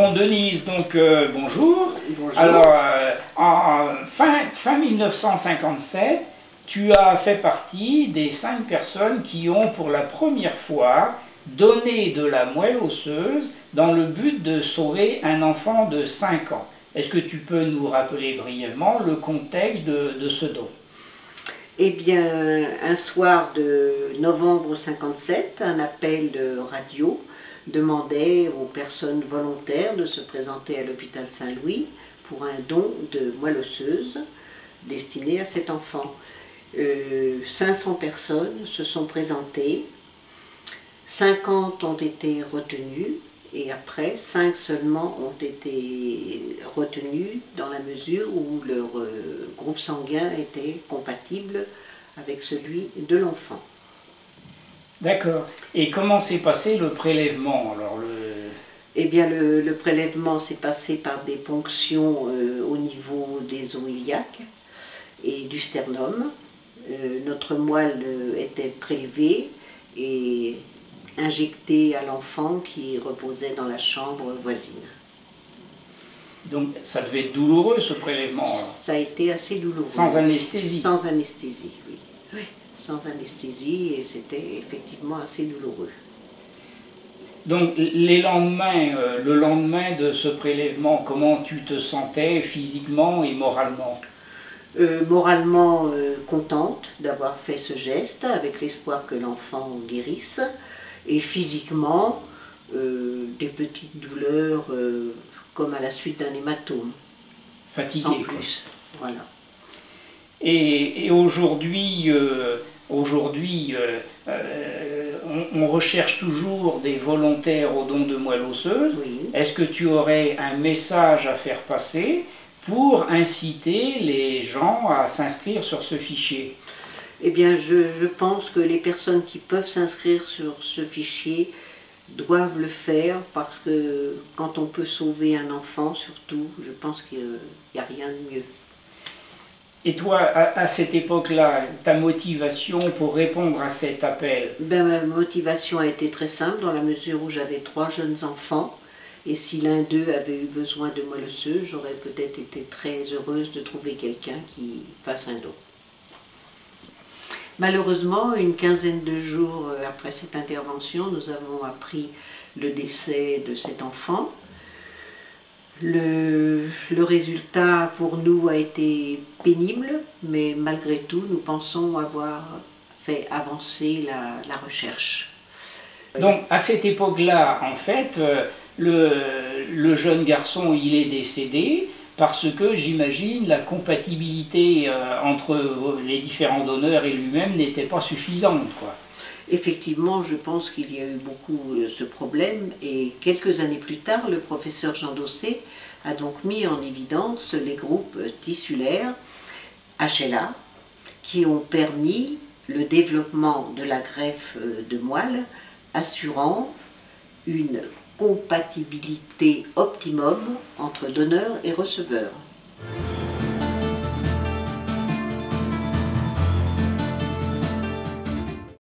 Bon, Denise, donc bonjour. Bonjour. Alors, fin 1957, tu as fait partie des 5 personnes qui ont pour la première fois donné de la moelle osseuse dans le but de sauver un enfant de 5 ans. Est-ce que tu peux nous rappeler brièvement le contexte de ce don? Eh bien, un soir de novembre 57, un appel de radio demandait aux personnes volontaires de se présenter à l'hôpital Saint-Louis pour un don de moelle osseuse destiné à cet enfant. 500 personnes se sont présentées, 50 ont été retenues et après 5 seulement ont été retenus dans la mesure où leur groupe sanguin était compatible avec celui de l'enfant. D'accord. Et comment s'est passé le prélèvement? Eh bien, le prélèvement s'est passé par des ponctions au niveau des os iliaques et du sternum. Notre moelle était prélevée et injectée à l'enfant qui reposait dans la chambre voisine. Donc ça devait être douloureux ce prélèvement? Ça a été assez douloureux. Sans anesthésie? Sans anesthésie, oui. Oui, sans anesthésie, et c'était effectivement assez douloureux. Donc le lendemain de ce prélèvement, comment tu te sentais physiquement et moralement? Moralement contente d'avoir fait ce geste, avec l'espoir que l'enfant guérisse, et physiquement, des petites douleurs comme à la suite d'un hématome. Fatigué, sans plus. Voilà. Et aujourd'hui, on recherche toujours des volontaires au don de moelle osseuse. Oui. Est-ce que tu aurais un message à faire passer pour inciter les gens à s'inscrire sur ce fichier? Eh bien, je pense que les personnes qui peuvent s'inscrire sur ce fichier doivent le faire parce que quand on peut sauver un enfant, surtout, je pense qu'il n'y a rien de mieux. Et toi, à cette époque-là, ta motivation pour répondre à cet appel? Ben, ma motivation a été très simple dans la mesure où j'avais 3 jeunes enfants et si l'un d'eux avait eu besoin de moelle osseuse, j'aurais peut-être été très heureuse de trouver quelqu'un qui fasse un don. Malheureusement, une quinzaine de jours après cette intervention, nous avons appris le décès de cet enfant. Le résultat pour nous a été pénible, mais malgré tout, nous pensons avoir fait avancer la recherche. Donc, à cette époque-là, en fait, le jeune garçon, il est décédé parce que, j'imagine, la compatibilité entre les différents donneurs et lui-même n'était pas suffisante, quoi. Effectivement, je pense qu'il y a eu beaucoup ce problème et quelques années plus tard, le professeur Jean Dossé a donc mis en évidence les groupes tissulaires HLA qui ont permis le développement de la greffe de moelle assurant une compatibilité optimum entre donneur et receveur.